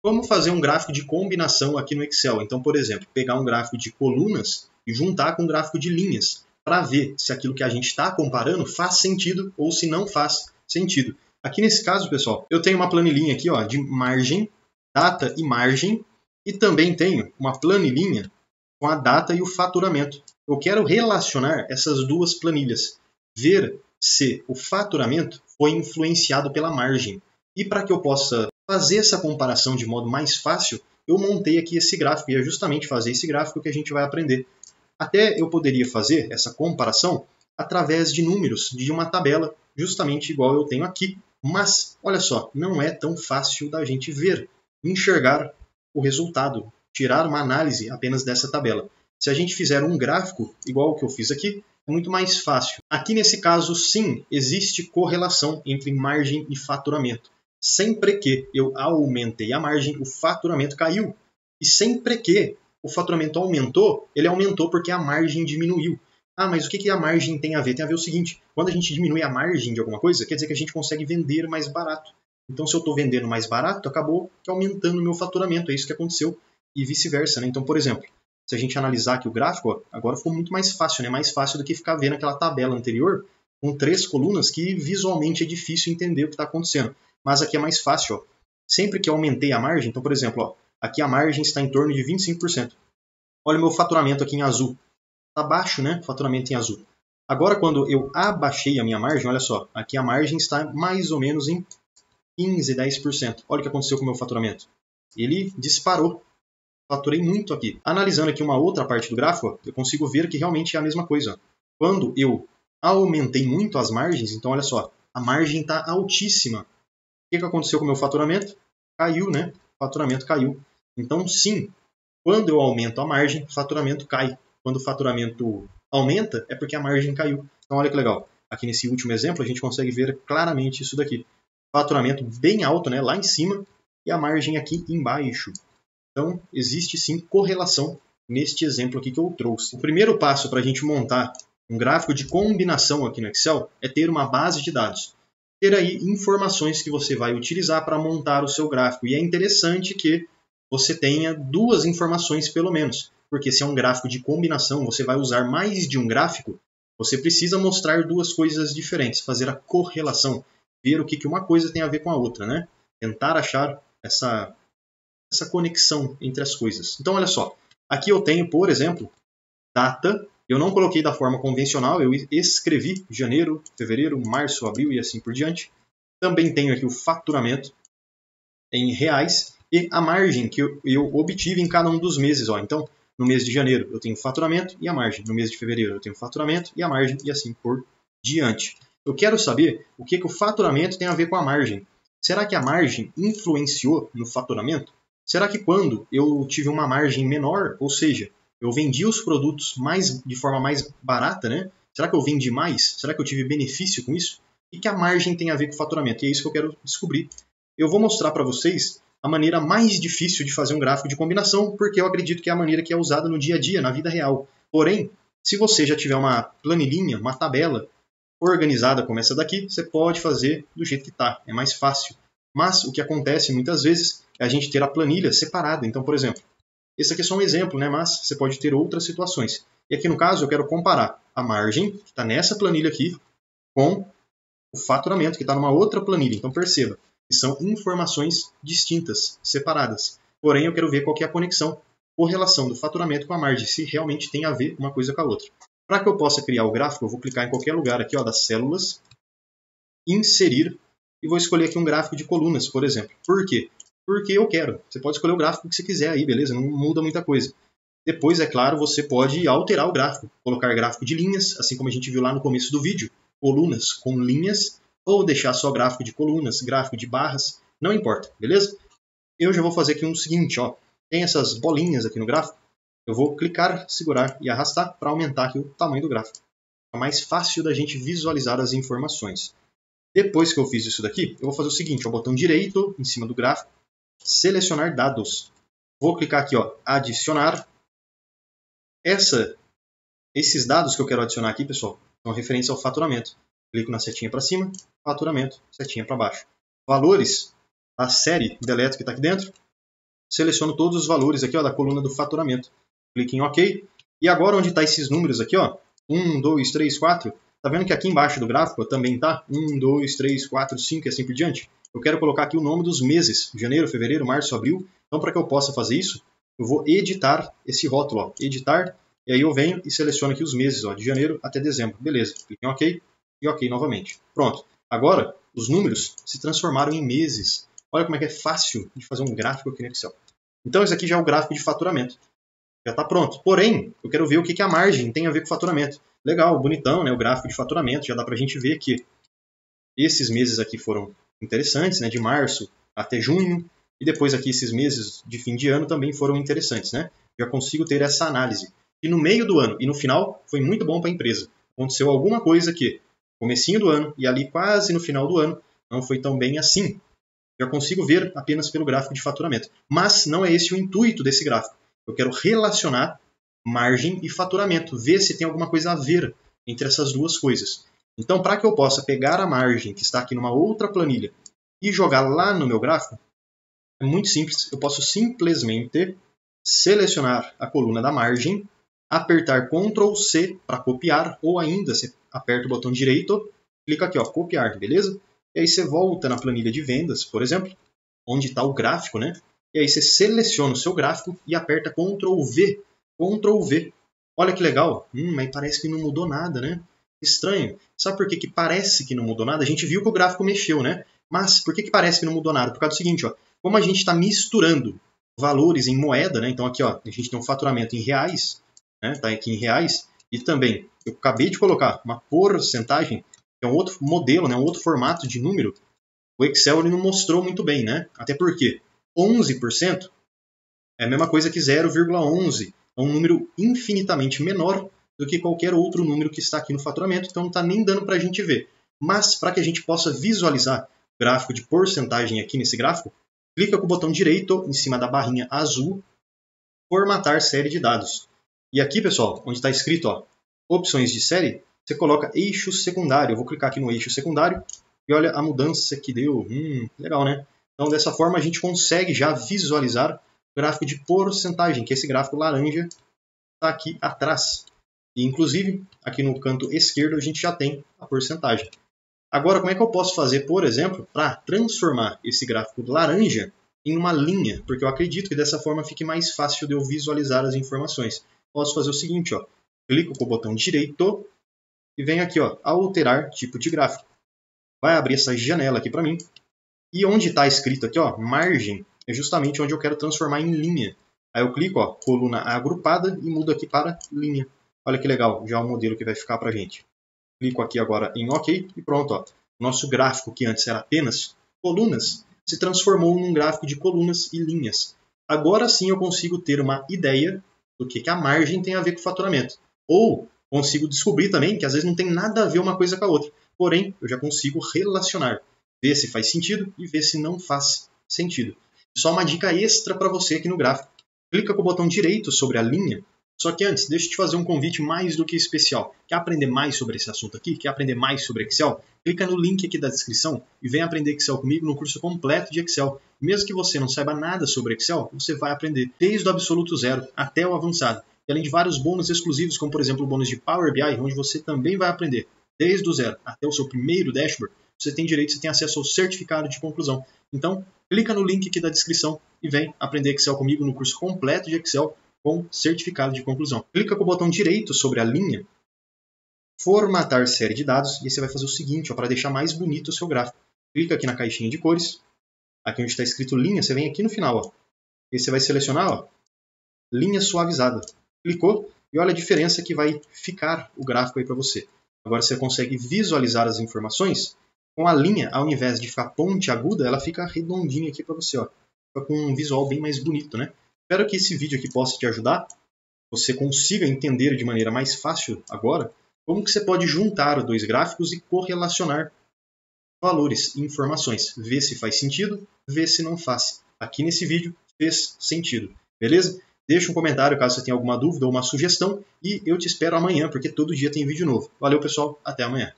Como fazer um gráfico de combinação aqui no Excel? Então, por exemplo, pegar um gráfico de colunas e juntar com um gráfico de linhas, para ver se aquilo que a gente está comparando faz sentido ou se não faz sentido. Aqui nesse caso, pessoal, eu tenho uma planilhinha aqui ó, de margem, data e margem, e também tenho uma planilhinha com a data e o faturamento. Eu quero relacionar essas duas planilhas, ver se o faturamento foi influenciado pela margem. E para que eu possa fazer essa comparação de modo mais fácil, eu montei aqui esse gráfico, e é justamente fazer esse gráfico que a gente vai aprender. Até eu poderia fazer essa comparação através de números, de uma tabela, justamente igual eu tenho aqui. Mas, olha só, não é tão fácil da gente ver, enxergar o resultado, tirar uma análise apenas dessa tabela. Se a gente fizer um gráfico igual o que eu fiz aqui, é muito mais fácil. Aqui nesse caso, sim, existe correlação entre margem e faturamento. Sempre que eu aumentei a margem, o faturamento caiu. E sempre que o faturamento aumentou, ele aumentou porque a margem diminuiu. Ah, mas o que a margem tem a ver? Tem a ver o seguinte, quando a gente diminui a margem de alguma coisa, quer dizer que a gente consegue vender mais barato. Então, se eu estou vendendo mais barato, acabou aumentando o meu faturamento. É isso que aconteceu. E vice-versa, né? Então, por exemplo, se a gente analisar aqui o gráfico, ó, agora ficou muito mais fácil, né? Mais fácil do que ficar vendo aquela tabela anterior com 3 colunas que visualmente é difícil entender o que está acontecendo. Mas aqui é mais fácil. Ó. Sempre que eu aumentei a margem, então, por exemplo, ó, aqui a margem está em torno de 25%. Olha o meu faturamento aqui em azul. Está baixo, né? Faturamento em azul. Agora, quando eu abaixei a minha margem, olha só, aqui a margem está mais ou menos em 15, 10%. Olha o que aconteceu com o meu faturamento. Ele disparou. Faturei muito aqui. Analisando aqui uma outra parte do gráfico, eu consigo ver que realmente é a mesma coisa. Quando eu aumentei muito as margens, então olha só, a margem está altíssima. O que aconteceu com o meu faturamento? Caiu, né? O faturamento caiu. Então, sim, quando eu aumento a margem, o faturamento cai. Quando o faturamento aumenta, é porque a margem caiu. Então, olha que legal. Aqui nesse último exemplo, a gente consegue ver claramente isso daqui. Faturamento bem alto, né? Lá em cima, e a margem aqui embaixo. Então, existe sim correlação neste exemplo aqui que eu trouxe. O primeiro passo para a gente montar um gráfico de combinação aqui no Excel é ter uma base de dados. Ter aí informações que você vai utilizar para montar o seu gráfico. E é interessante que você tenha 2 informações pelo menos. Porque se é um gráfico de combinação, você vai usar mais de um gráfico, você precisa mostrar 2 coisas diferentes, fazer a correlação, ver o que uma coisa tem a ver com a outra, né? Tentar achar essa conexão entre as coisas. Então, olha só. Aqui eu tenho, por exemplo, data. Eu não coloquei da forma convencional, eu escrevi janeiro, fevereiro, março, abril e assim por diante. Também tenho aqui o faturamento em reais e a margem que eu obtive em cada um dos meses. Ó. Então, no mês de janeiro eu tenho faturamento e a margem. No mês de fevereiro eu tenho faturamento e a margem e assim por diante. Eu quero saber o que o faturamento tem a ver com a margem. Será que a margem influenciou no faturamento? Será que quando eu tive uma margem menor, ou seja, eu vendi os produtos de forma mais barata, né? Será que eu vendi mais? Será que eu tive benefício com isso? O que a margem tem a ver com o faturamento? E é isso que eu quero descobrir. Eu vou mostrar para vocês a maneira mais difícil de fazer um gráfico de combinação, porque eu acredito que é a maneira que é usada no dia a dia, na vida real. Porém, se você já tiver uma planilhinha, uma tabela organizada como essa daqui, você pode fazer do jeito que está, é mais fácil. Mas o que acontece muitas vezes é a gente ter a planilha separada. Então, por exemplo, esse aqui é só um exemplo, né? Mas você pode ter outras situações. E aqui no caso eu quero comparar a margem, que está nessa planilha aqui, com o faturamento, que está numa outra planilha. Então perceba, que são informações distintas, separadas. Porém, eu quero ver qual que é a conexão, correlação do faturamento com a margem, se realmente tem a ver uma coisa com a outra. Para que eu possa criar o gráfico, eu vou clicar em qualquer lugar aqui ó, das células, inserir, e vou escolher aqui um gráfico de colunas, por exemplo. Por quê? Porque eu quero. Você pode escolher o gráfico que você quiser aí, beleza? Não muda muita coisa. Depois, é claro, você pode alterar o gráfico. Colocar gráfico de linhas, assim como a gente viu lá no começo do vídeo. Colunas com linhas, ou deixar só gráfico de colunas, gráfico de barras. Não importa, beleza? Eu já vou fazer aqui o seguinte, ó. Tem essas bolinhas aqui no gráfico. Eu vou clicar, segurar e arrastar para aumentar aqui o tamanho do gráfico. É mais fácil da gente visualizar as informações. Depois que eu fiz isso daqui, eu vou fazer o seguinte, o botão direito em cima do gráfico, selecionar dados. Vou clicar aqui, ó, adicionar. Esses dados que eu quero adicionar aqui, pessoal, são referentes ao faturamento. Clico na setinha para cima, faturamento, setinha para baixo. Valores, a série deleto que está aqui dentro, seleciono todos os valores aqui, ó, da coluna do faturamento. Clique em OK. E agora onde está esses números aqui, ó, 1, 2, 3, 4, tá vendo que aqui embaixo do gráfico também tá 1, 2, 3, 4, 5 e assim por diante? Eu quero colocar aqui o nome dos meses, janeiro, fevereiro, março, abril. Então, para que eu possa fazer isso, eu vou editar esse rótulo, ó, editar, e aí eu venho e seleciono aqui os meses, ó, de janeiro até dezembro. Beleza, clique em OK e OK novamente. Pronto. Agora, os números se transformaram em meses. Olha como é que é fácil de fazer um gráfico aqui no Excel. Então, esse aqui já é o gráfico de faturamento. Já está pronto. Porém, eu quero ver o que a margem tem a ver com o faturamento. Legal, bonitão, né? O gráfico de faturamento. Já dá para a gente ver que esses meses aqui foram interessantes, né? De março até junho. E depois aqui esses meses de fim de ano também foram interessantes, né? Já consigo ter essa análise. E no meio do ano e no final foi muito bom para a empresa. Aconteceu alguma coisa aqui, comecinho do ano e ali quase no final do ano, não foi tão bem assim. Já consigo ver apenas pelo gráfico de faturamento. Mas não é esse o intuito desse gráfico. Eu quero relacionar margem e faturamento, ver se tem alguma coisa a ver entre essas duas coisas. Então, para que eu possa pegar a margem que está aqui numa outra planilha e jogar lá no meu gráfico, é muito simples. Eu posso simplesmente selecionar a coluna da margem, apertar Ctrl C para copiar, ou ainda você aperta o botão direito, clica aqui, ó, copiar, beleza? E aí você volta na planilha de vendas, por exemplo, onde está o gráfico, né? E aí você seleciona o seu gráfico e aperta Ctrl V. Ctrl V. Olha que legal. Mas parece que não mudou nada, né? Estranho. Sabe por que parece que não mudou nada? A gente viu que o gráfico mexeu, né? Mas por que parece que não mudou nada? Por causa do seguinte, ó. Como a gente está misturando valores em moeda, né? Então aqui, ó, a gente tem um faturamento em reais, né? Tá aqui em reais. E também, eu acabei de colocar uma porcentagem, que é um outro modelo, né? Um outro formato de número. O Excel ele não mostrou muito bem, né? Até porque 11% é a mesma coisa que 0,11. É um número infinitamente menor do que qualquer outro número que está aqui no faturamento, então não está nem dando para a gente ver. Mas, para que a gente possa visualizar o gráfico de porcentagem aqui nesse gráfico, clica com o botão direito em cima da barrinha azul, formatar série de dados. E aqui, pessoal, onde está escrito, ó, opções de série, você coloca eixo secundário. Eu vou clicar aqui no eixo secundário e olha a mudança que deu. Legal, né? Então, dessa forma, a gente consegue já visualizar o gráfico de porcentagem, que é esse gráfico laranja está aqui atrás. E, inclusive, aqui no canto esquerdo, a gente já tem a porcentagem. Agora, como é que eu posso fazer, por exemplo, para transformar esse gráfico laranja em uma linha? Porque eu acredito que dessa forma fique mais fácil de eu visualizar as informações. Posso fazer o seguinte, ó, clico com o botão direito e venho aqui, ó, alterar tipo de gráfico. Vai abrir essa janela aqui para mim. E onde está escrito aqui, ó, margem, é justamente onde eu quero transformar em linha. Aí eu clico, ó, coluna agrupada e mudo aqui para linha. Olha que legal, já é o modelo que vai ficar para a gente. Clico aqui agora em OK e pronto, ó. Nosso gráfico, que antes era apenas colunas, se transformou num gráfico de colunas e linhas. Agora sim eu consigo ter uma ideia do que a margem tem a ver com o faturamento. Ou consigo descobrir também que às vezes não tem nada a ver uma coisa com a outra. Porém, eu já consigo relacionar, ver se faz sentido e ver se não faz sentido. Só uma dica extra para você aqui no gráfico. Clica com o botão direito sobre a linha. Só que antes, deixa eu te fazer um convite mais do que especial. Quer aprender mais sobre esse assunto aqui? Quer aprender mais sobre Excel? Clica no link aqui da descrição e vem aprender Excel comigo no curso completo de Excel. Mesmo que você não saiba nada sobre Excel, você vai aprender desde o absoluto zero até o avançado. E além de vários bônus exclusivos, como por exemplo o bônus de Power BI, onde você também vai aprender desde o zero até o seu primeiro dashboard, você tem direito, você tem acesso ao certificado de conclusão. Então, clica no link aqui da descrição e vem aprender Excel comigo no curso completo de Excel com certificado de conclusão. Clica com o botão direito sobre a linha, formatar série de dados, e aí você vai fazer o seguinte, para deixar mais bonito o seu gráfico. Clica aqui na caixinha de cores, aqui onde está escrito linha, você vem aqui no final, ó, e você vai selecionar, ó, linha suavizada. Clicou e olha a diferença que vai ficar o gráfico aí para você. Agora você consegue visualizar as informações com a linha, ao invés de ficar pontiaguda, ela fica redondinha aqui para você, ó. Fica com um visual bem mais bonito, né? Espero que esse vídeo aqui possa te ajudar, você consiga entender de maneira mais fácil agora como que você pode juntar dois gráficos e correlacionar valores e informações. Ver se faz sentido, ver se não faz. Aqui nesse vídeo fez sentido, beleza? Deixa um comentário caso você tenha alguma dúvida ou uma sugestão e eu te espero amanhã, porque todo dia tem vídeo novo. Valeu, pessoal, até amanhã.